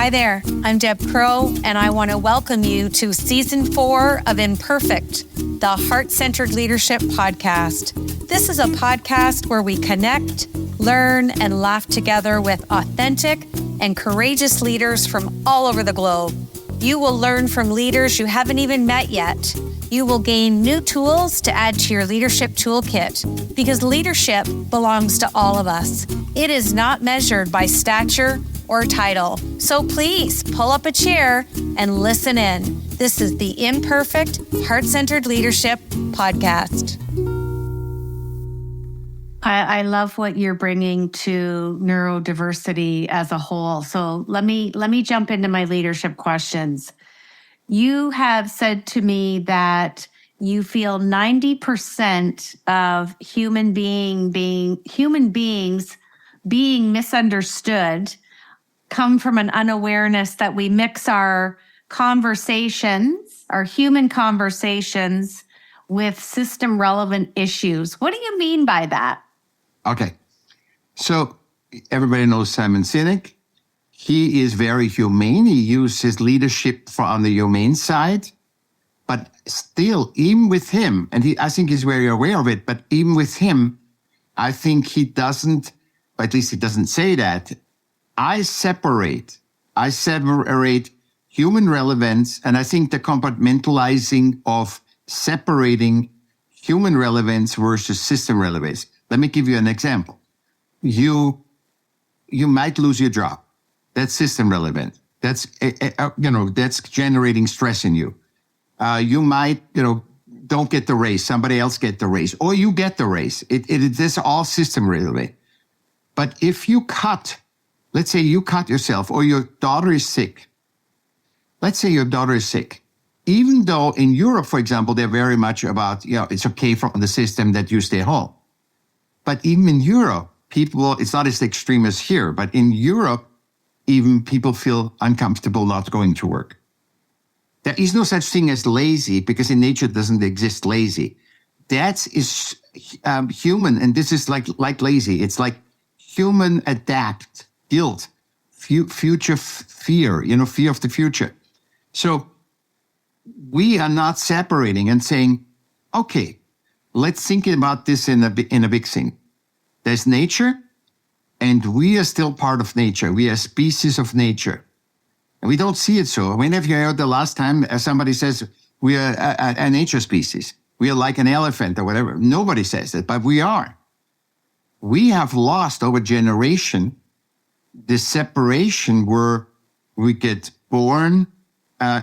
Hi there, I'm Deb Crow, and I want to welcome you to Season 4 of Imperfect, the Heart-Centered Leadership Podcast. This is a podcast where we connect, learn, and laugh together with authentic and courageous leaders from all over the globe. You will learn from leaders you haven't even met yet. You will gain new tools to add to your leadership toolkit, because leadership belongs to all of us. It is not measured by stature or title. So please pull up a chair and listen in. This is the Imperfect, Heart-Centered Leadership Podcast. I love what you're bringing to neurodiversity as a whole. So let me jump into my leadership questions. You have said to me that you feel 90% of human beings being misunderstood come from an unawareness that we mix our conversations, our human conversations, with system relevant issues. What do you mean by that? Okay. So everybody knows Simon Sinek. He is very humane. He uses leadership on the humane side. But still, even with him, and I think he's very aware of it, but even with him, I think he doesn't, or at least he doesn't say that. I separate human relevance, and I think the compartmentalizing of separating human relevance versus system relevance. Let me give you an example. You might lose your job. That's system relevant. That's that's generating stress in you. You might don't get the raise. Somebody else get the raise, or you get the raise. It's all system relevant. But if you let's say you cut yourself, or your daughter is sick. Let's say your daughter is sick. Even though in Europe, for example, they're very much about, it's okay from the system that you stay home. But even in Europe, it's not as extreme as here, but in Europe, even people feel uncomfortable not going to work. There is no such thing as lazy, because in nature it doesn't exist lazy. That is human, and this is like lazy. It's like human adapt. Guilt, future fear, fear of the future. So we are not separating and saying, okay, let's think about this in a big thing. There's nature, and we are still part of nature. We are species of nature. And we don't see it so. When have you heard the last time somebody says we are a nature species? We are like an elephant or whatever. Nobody says it, but we are. We have lost over generation this separation where we get born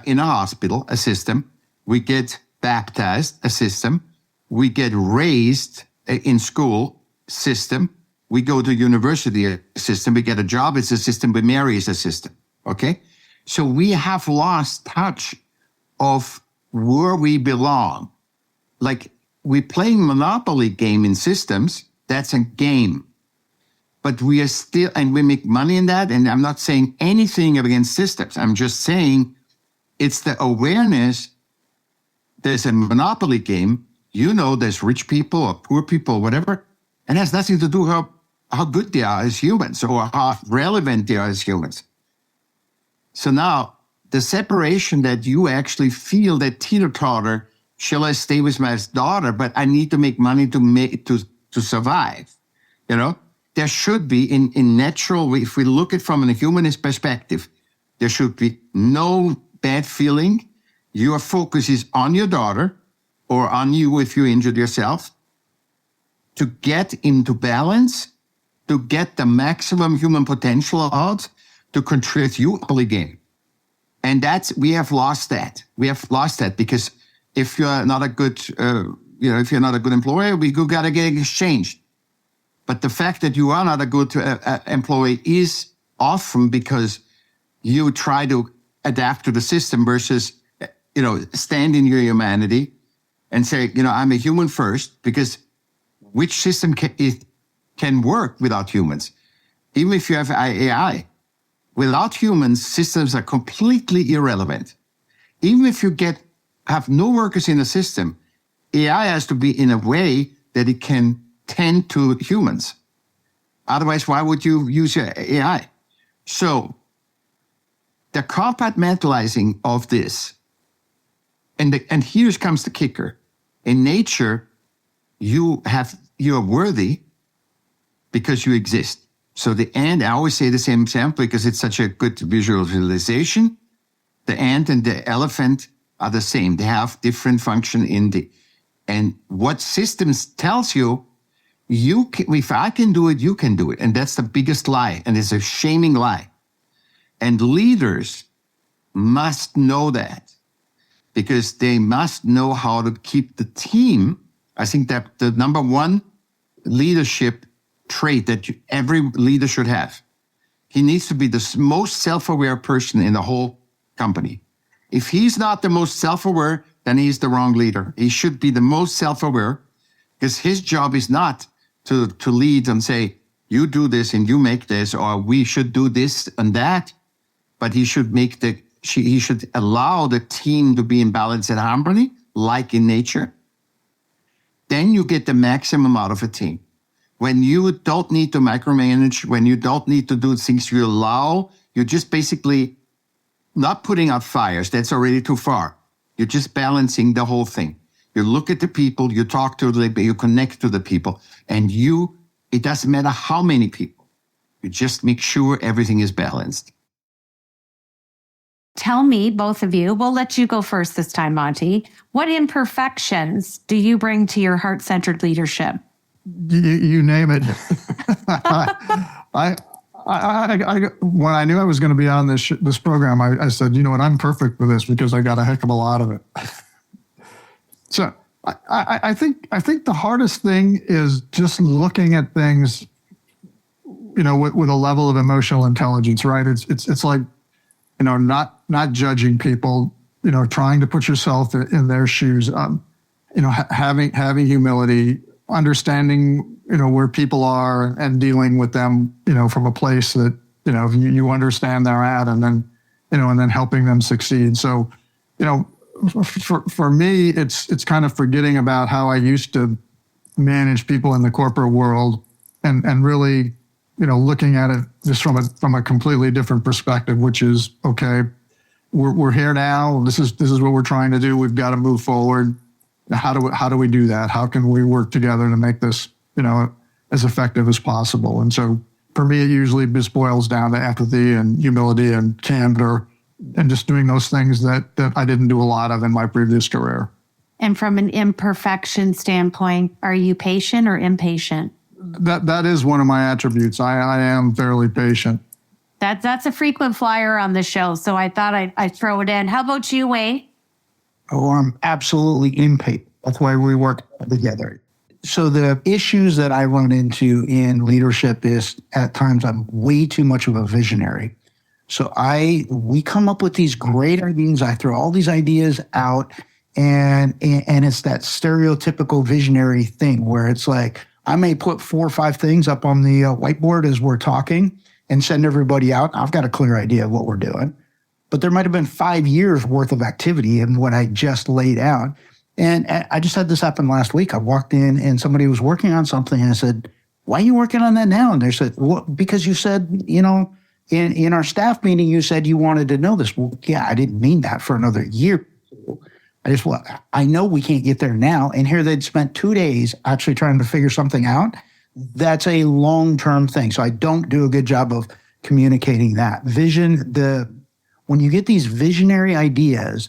in a hospital, a system. We get baptized, a system. We get raised in school, system. We go to university, a system. We get a job, it's a system. We marry, it's a system. Okay? So we have lost touch of where we belong. Like we play Monopoly game in systems, that's a game. But we are still, and we make money in that. And I'm not saying anything against systems. I'm just saying it's the awareness. There's a monopoly game. There's rich people or poor people, whatever. And it has nothing to do how good they are as humans or how relevant they are as humans. So now the separation that you actually feel, that teeter-totter, shall I stay with my daughter, but I need to make money to survive, There should be, in natural, if we look at it from a humanist perspective, there should be no bad feeling. Your focus is on your daughter or on you if you injured yourself, to get into balance, to get the maximum human potential out, to contribute you again. And we have lost that. We have lost that because if you're not a good, if you're not a good employer, we got to get exchanged. But the fact that you are not a good employee is often because you try to adapt to the system versus, stand in your humanity and say, I'm a human first, because which system can work without humans? Even if you have AI, without humans, systems are completely irrelevant. Even if you have no workers in the system, AI has to be in a way that it can tend to humans. Otherwise, why would you use your AI? So the compartmentalizing of this, and here comes the kicker. In nature, you're worthy because you exist. So the ant, I always say the same example because it's such a good visualization. The ant and the elephant are the same. They have different function and what systems tells you, if I can do it, you can do it. And that's the biggest lie. And it's a shaming lie. And leaders must know that because they must know how to keep the team. I think that the number one leadership trait that every leader should have. He needs to be the most self-aware person in the whole company. If he's not the most self-aware, then he's the wrong leader. He should be the most self-aware because his job is not to lead and say, you do this and you make this, or we should do this and that. But he should he should allow the team to be in balance and harmony, like in nature. Then you get the maximum out of a team. When you don't need to micromanage, when you don't need to do things you allow, you're just basically not putting out fires. That's already too far. You're just balancing the whole thing. You look at the people, you talk to them, you connect to the people, and it doesn't matter how many people. You just make sure everything is balanced. Tell me, both of you, we'll let you go first this time, Monte. What imperfections do you bring to your heart-centered leadership? You name it. I when I knew I was going to be on this program, I said, you know what, I'm perfect for this because I got a heck of a lot of it. So I think the hardest thing is just looking at things, with a level of emotional intelligence, right? It's like, not judging people, trying to put yourself in their shoes, having humility, understanding, where people are and dealing with them, from a place that, you understand they're at and then helping them succeed. So, for me, it's kind of forgetting about how I used to manage people in the corporate world and really, looking at it just from a completely different perspective, which is, okay, we're here now. This is what we're trying to do. We've got to move forward. How do we do that? How can we work together to make this, as effective as possible? And so for me, it usually just boils down to empathy and humility and candor and just doing those things that I didn't do a lot of in my previous career. And from an imperfection standpoint, are you patient or impatient? That is one of my attributes. I am fairly patient. That's a frequent flyer on the show, so I thought I'd throw it in. How about you, Wayne? Oh, I'm absolutely impatient. That's why we work together. So the issues that I run into in leadership is at times I'm way too much of a visionary. So we come up with these great ideas. I throw all these ideas out and it's that stereotypical visionary thing where it's like, I may put 4 or 5 things up on the whiteboard as we're talking and send everybody out. I've got a clear idea of what we're doing, but there might've been 5 years worth of activity in what I just laid out. And I just had this happen last week. I walked in and somebody was working on something and I said, why are you working on that now? And they said, well, because you said, in our staff meeting, you said you wanted to know this. Well, yeah, I didn't mean that for another year. I know we can't get there now. And here they'd spent 2 days actually trying to figure something out. That's a long-term thing. So I don't do a good job of communicating that. When you get these visionary ideas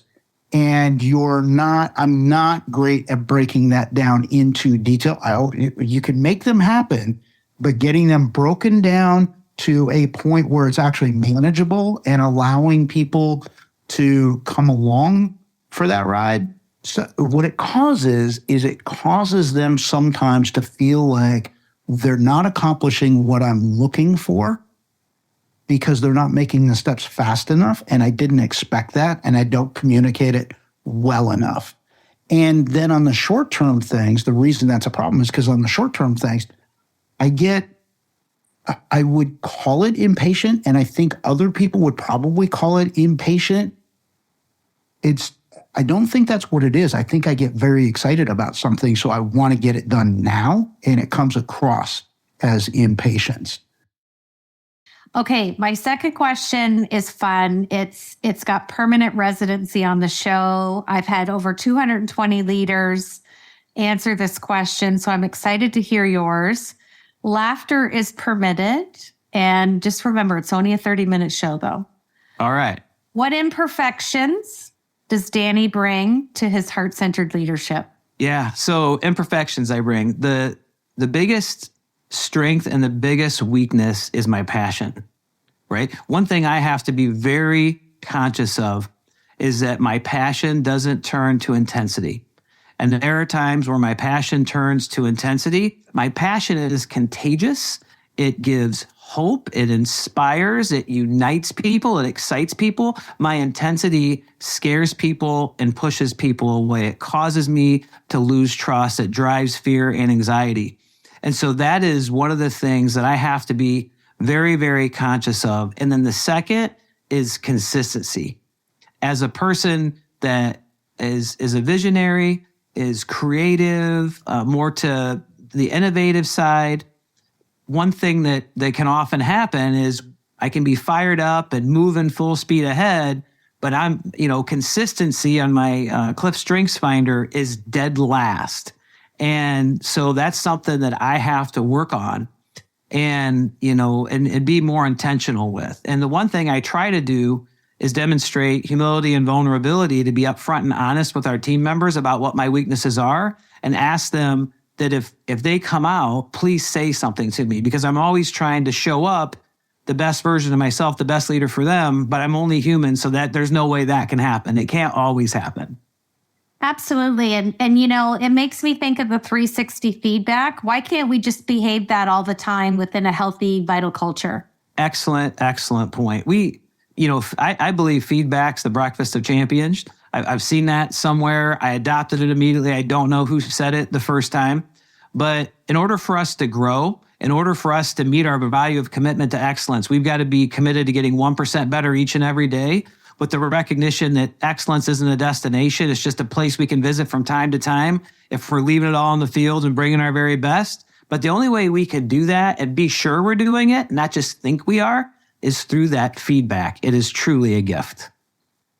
and I'm not great at breaking that down into detail. You can make them happen, but getting them broken down to a point where it's actually manageable and allowing people to come along for that ride. So what it causes is it causes them sometimes to feel like they're not accomplishing what I'm looking for because they're not making the steps fast enough. And I didn't expect that. And I don't communicate it well enough. And then on the short-term things, the reason that's a problem is because on the short-term things, I would call it impatient. And I think other people would probably call it impatient. I don't think that's what it is. I think I get very excited about something, so I want to get it done now, and it comes across as impatience. Okay, my second question is fun. It's got permanent residency on the show. I've had over 220 leaders answer this question, so I'm excited to hear yours. Laughter is permitted, and just remember, it's only a 30-minute show, though. All right. What imperfections does Danny bring to his heart-centered leadership? Yeah, so imperfections I bring. The biggest strength and the biggest weakness is my passion, right? One thing I have to be very conscious of is that my passion doesn't turn to intensity. And there are times where my passion turns to intensity. My passion is contagious. It gives hope. It inspires. It unites people. It excites people. My intensity scares people and pushes people away. It causes me to lose trust. It drives fear and anxiety. And so that is one of the things that I have to be very, very conscious of. And then the second is consistency. As a person that is a visionary, is creative, more to the innovative side, one thing that can often happen is I can be fired up and moving full speed ahead, but consistency on my Cliff Strengths Finder is dead last. And so that's something that I have to work on and be more intentional with. And the one thing I try to do is demonstrate humility and vulnerability, to be upfront and honest with our team members about what my weaknesses are, and ask them that if they come out, please say something to me, because I'm always trying to show up the best version of myself, the best leader for them, but I'm only human, so that there's no way that can happen. It can't always happen. Absolutely. And it makes me think of the 360 feedback. Why can't we just behave that all the time within a healthy, vital culture? Excellent point. I believe feedback's the breakfast of champions. I've seen that somewhere. I adopted it immediately. I don't know who said it the first time. But in order for us to grow, in order for us to meet our value of commitment to excellence, we've got to be committed to getting 1% better each and every day, with the recognition that excellence isn't a destination. It's just a place we can visit from time to time if we're leaving it all in the field and bringing our very best. But the only way we can do that and be sure we're doing it, not just think we are, is through that feedback. It is truly a gift.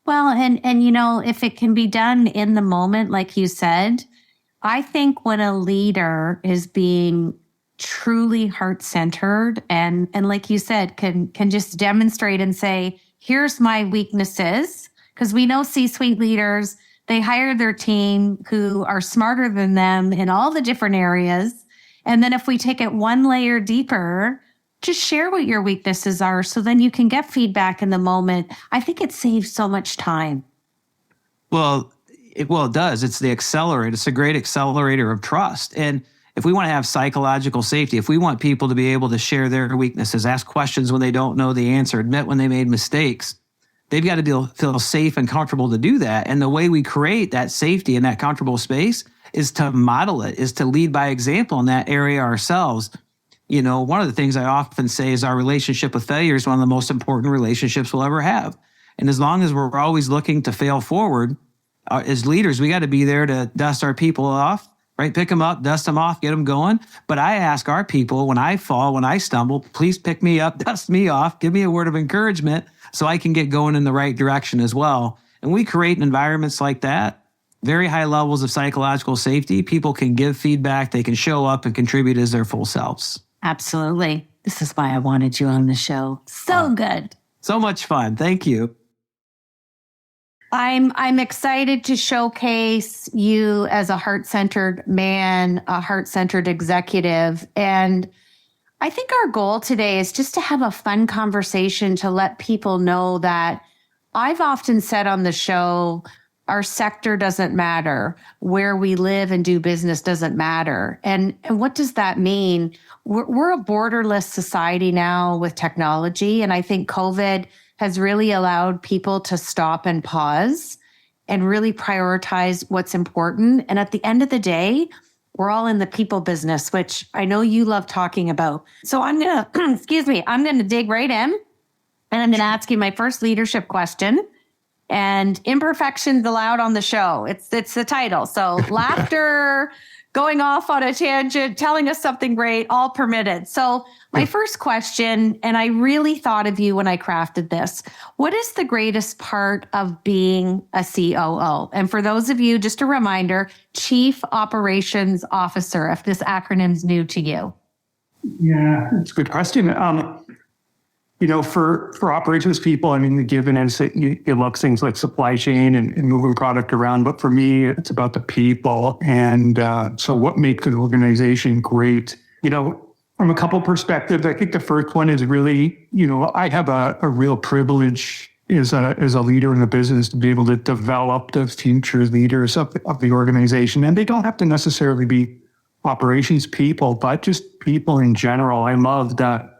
Well, and if it can be done in the moment, like you said, I think when a leader is being truly heart-centered and like you said, can just demonstrate and say, here's my weaknesses, because we know C-suite leaders, they hire their team who are smarter than them in all the different areas. And then if we take it one layer deeper, just share what your weaknesses are, so then you can get feedback in the moment. I think it saves so much time. Well, it does. It's the accelerator. It's a great accelerator of trust. And if we want to have psychological safety, if we want people to be able to share their weaknesses, ask questions when they don't know the answer, admit when they made mistakes, they've got to feel safe and comfortable to do that. And the way we create that safety and that comfortable space is to model it, is to lead by example in that area ourselves. One of the things I often say is our relationship with failure is one of the most important relationships we'll ever have. And as long as we're always looking to fail forward, as leaders, we got to be there to dust our people off, right? Pick them up, dust them off, get them going. But I ask our people, when I fall, when I stumble, please pick me up, dust me off, give me a word of encouragement so I can get going in the right direction as well. And we create environments like that, very high levels of psychological safety. People can give feedback, they can show up and contribute as their full selves. Absolutely. This is why I wanted you on the show. So good. So much fun. Thank you. I'm excited to showcase you as a heart-centered man, a heart-centered executive. And I think our goal today is just to have a fun conversation to let people know that I've often said on the show, our sector doesn't matter. Where we live and do business doesn't matter. And what does that mean? We're a borderless society now with technology. And I think COVID has really allowed people to stop and pause and really prioritize what's important. And at the end of the day, we're all in the people business, which I know you love talking about. So I'm going to, I'm going to dig right in, and I'm going to ask you my first leadership question. And imperfections allowed on the show. It's the title. So laughter going off on a tangent, telling us something great, all permitted. So my first question, and I really thought of you when I crafted this, what is the greatest part of being a COO? And for those of you, just a reminder, Chief Operations Officer, if this acronym's new to you. Yeah, it's a good question. For operations people, I mean, given as you love things like supply chain and moving product around, but for me, it's about the people. And so what makes an organization great? From a couple perspectives, I think the first one is really, I have a real privilege as a leader in the business to be able to develop the future leaders of the organization. And they don't have to necessarily be operations people, but just people in general. I love the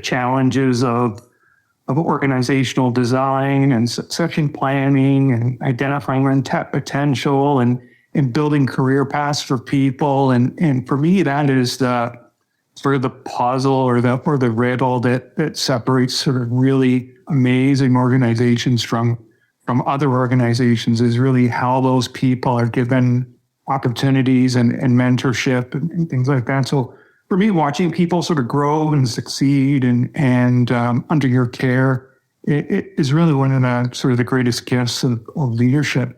challenges of organizational design and succession planning and identifying untapped potential and building career paths for people. And for me, that is the sort of the puzzle or the riddle that separates sort of really amazing organizations from other organizations, is really how those people are given opportunities and mentorship and things like that. So for me, watching people sort of grow and succeed and under your care, it is really one of the sort of the greatest gifts of leadership.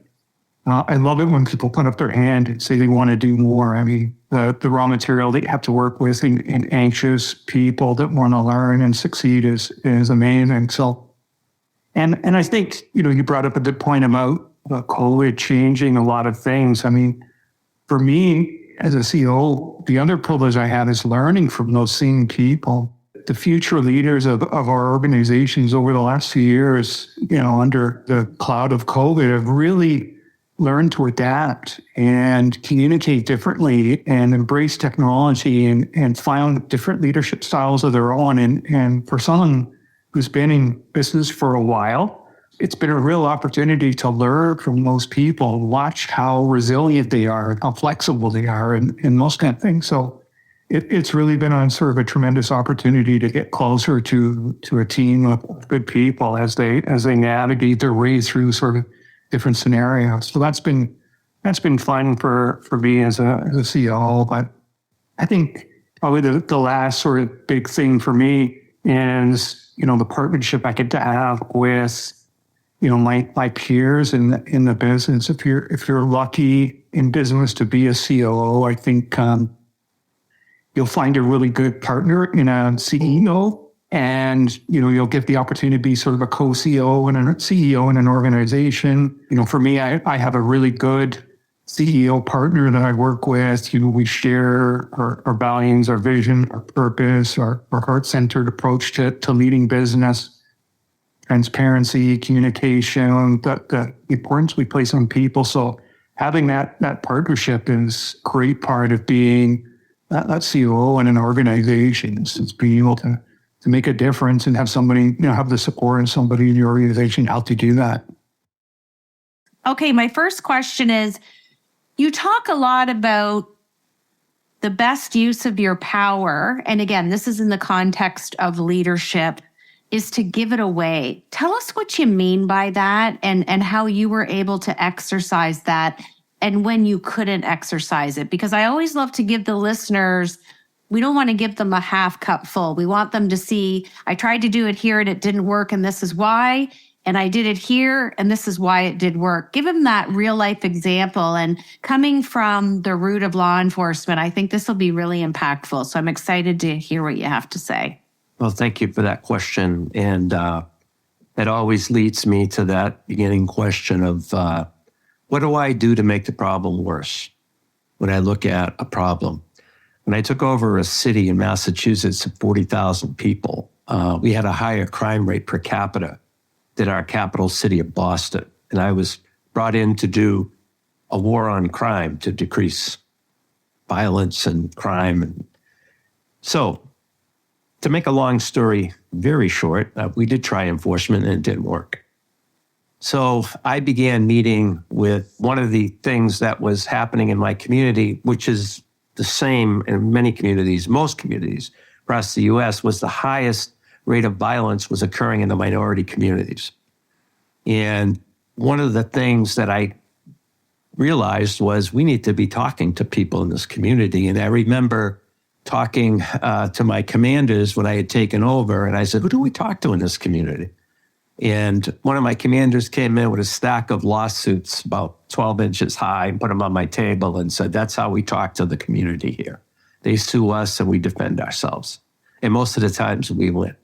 I love it when people put up their hand and say they want to do more. I mean, the raw material that you have to work with and anxious people that want to learn and succeed is amazing. So, and I think, you brought up a good point about COVID changing a lot of things. I mean, for me, as a CEO, the other privilege I have is learning from those same people. The future leaders of our organizations over the last few years, under the cloud of COVID, have really learned to adapt and communicate differently and embrace technology and find different leadership styles of their own. And for someone who's been in business for a while, it's been a real opportunity to learn from those people, watch how resilient they are, how flexible they are, and those kind of things. So it's really been on sort of a tremendous opportunity to get closer to a team of good people as they navigate their way through sort of different scenarios. So that's been fun for me as a CEO. But I think probably the last sort of big thing for me is the partnership I get to have with my peers in the business. If you're lucky in business to be a COO, I think you'll find a really good partner in a CEO, and you'll get the opportunity to be sort of a co-CEO and a CEO in an organization. For me, I have a really good CEO partner that I work with. We share our values, our vision, our purpose, our heart-centered approach to leading business. Transparency, communication, the importance we place on people. So having that partnership is a great part of being that COO in an organization. It's being able to make a difference and have somebody, have the support and somebody in your organization help you do that. Okay, my first question is, you talk a lot about the best use of your power. And again, this is in the context of leadership, is to give it away. Tell us what you mean by that and how you were able to exercise that and when you couldn't exercise it. Because I always love to give the listeners, we don't want to give them a half cup full. We want them to see, I tried to do it here and it didn't work and this is why, and I did it here and this is why it did work. Give them that real life example. And coming from the root of law enforcement, I think this will be really impactful. So I'm excited to hear what you have to say. Well, thank you for that question. And that always leads me to that beginning question of what do I do to make the problem worse when I look at a problem? When I took over a city in Massachusetts of 40,000 people, we had a higher crime rate per capita than our capital city of Boston. And I was brought in to do a war on crime to decrease violence and crime. And so, to make a long story very short, we did try enforcement and it didn't work. So I began meeting with one of the things that was happening in my community, which is the same in many communities, most communities across the US, was the highest rate of violence was occurring in the minority communities. And one of the things that I realized was we need to be talking to people in this community. And I remember talking to my commanders when I had taken over, and I said, who do we talk to in this community? And one of my commanders came in with a stack of lawsuits about 12 inches high and put them on my table and said, that's how we talk to the community here. They sue us and we defend ourselves. And most of the times we win.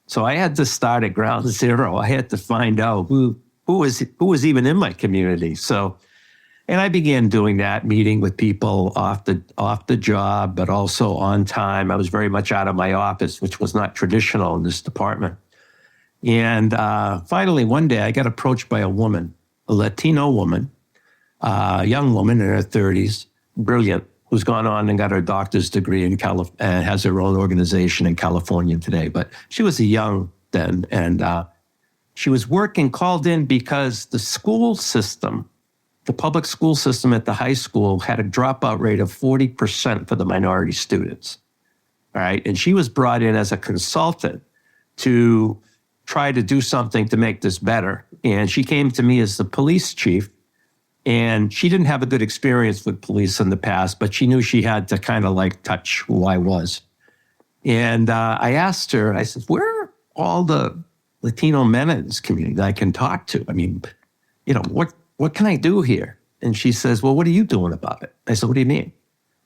So I had to start at ground zero. I had to find out who was even in my community. So, and I began doing that, meeting with people off the job, but also on time. I was very much out of my office, which was not traditional in this department. And finally, one day I got approached by a woman, a Latino woman, a young woman in her 30s, brilliant, who's gone on and got her doctor's degree in California, and has her own organization in California today. But she was a young then, and she was called in because the school system, the public school system at the high school, had a dropout rate of 40% for the minority students. All right. And she was brought in as a consultant to try to do something to make this better. And she came to me as the police chief, and she didn't have a good experience with police in the past, but she knew she had to kind of like touch who I was. And I asked her, I said, where are all the Latino men in this community that I can talk to? I mean, what can I do here? And she says, well, what are you doing about it? I said, what do you mean?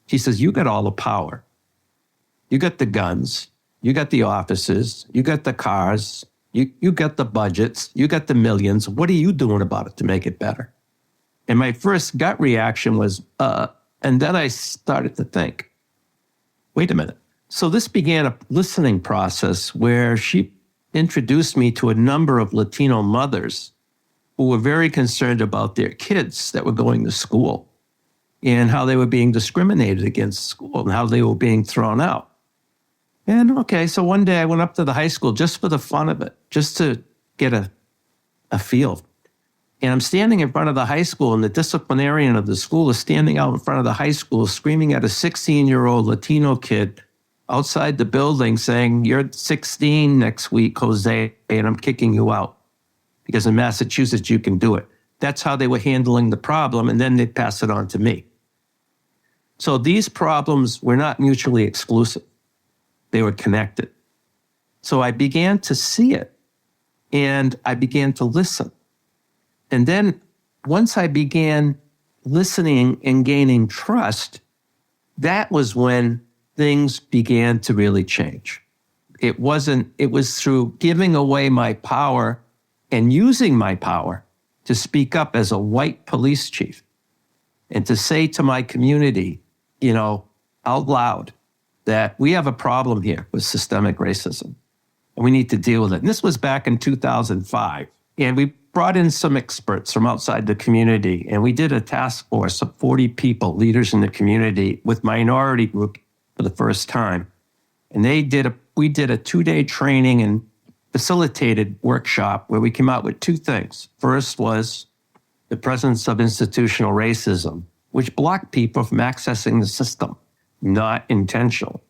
She says, you got all the power. You got the guns. You got the offices. You got the cars. You got the budgets. You got the millions. What are you doing about it to make it better? And my first gut reaction was, and then I started to think, wait a minute. So this began a listening process where she introduced me to a number of Latino mothers who were very concerned about their kids that were going to school and how they were being discriminated against school and how they were being thrown out. And okay, so one day I went up to the high school just for the fun of it, just to get a feel. And I'm standing in front of the high school, and the disciplinarian of the school is standing out in front of the high school screaming at a 16-year-old Latino kid outside the building saying, you're 16 next week, Jose, and I'm kicking you out. Because in Massachusetts, you can do it. That's how they were handling the problem, and then they'd pass it on to me. So these problems were not mutually exclusive. They were connected. So I began to see it, and I began to listen. And then once I began listening and gaining trust, that was when things began to really change. It was through giving away my power and using my power to speak up as a white police chief and to say to my community, out loud, that we have a problem here with systemic racism and we need to deal with it. And this was back in 2005. And we brought in some experts from outside the community, and we did a task force of 40 people, leaders in the community, with minority group for the first time. And we did a 2-day training and facilitated workshop where we came out with two things. First was the presence of institutional racism, which blocked people from accessing the system, not intentional.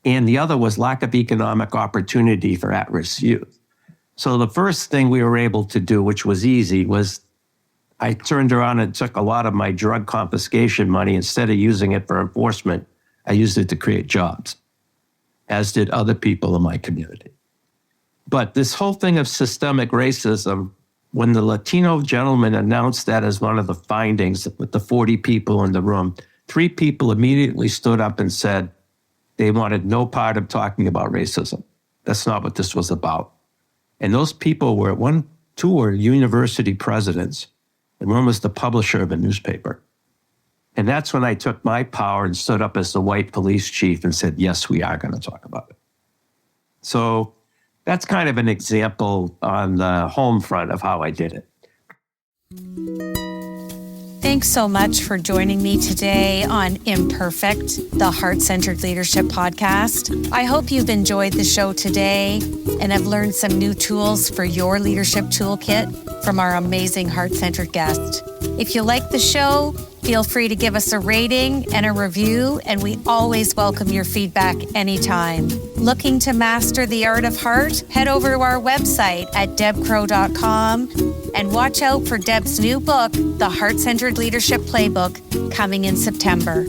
And the other was lack of economic opportunity for at-risk youth. So the first thing we were able to do, which was easy, was I turned around and took a lot of my drug confiscation money. Instead of using it for enforcement, I used it to create jobs, as did other people in my community. But this whole thing of systemic racism, when the Latino gentleman announced that as one of the findings with the 40 people in the room, 3 people immediately stood up and said they wanted no part of talking about racism. That's not what this was about. And those people were, 2 were university presidents, and one was the publisher of a newspaper. And that's when I took my power and stood up as the white police chief and said, yes, we are going to talk about it. So that's kind of an example on the home front of how I did it. Thanks so much for joining me today on Imperfect, the Heart-Centered Leadership Podcast. I hope you've enjoyed the show today and have learned some new tools for your leadership toolkit from our amazing heart-centered guest. If you like the show, feel free to give us a rating and a review, and we always welcome your feedback anytime. Looking to master the art of heart? Head over to our website at debcrow.com And watch out for Deb's new book, The Heart-Centered Leadership Playbook, coming in September.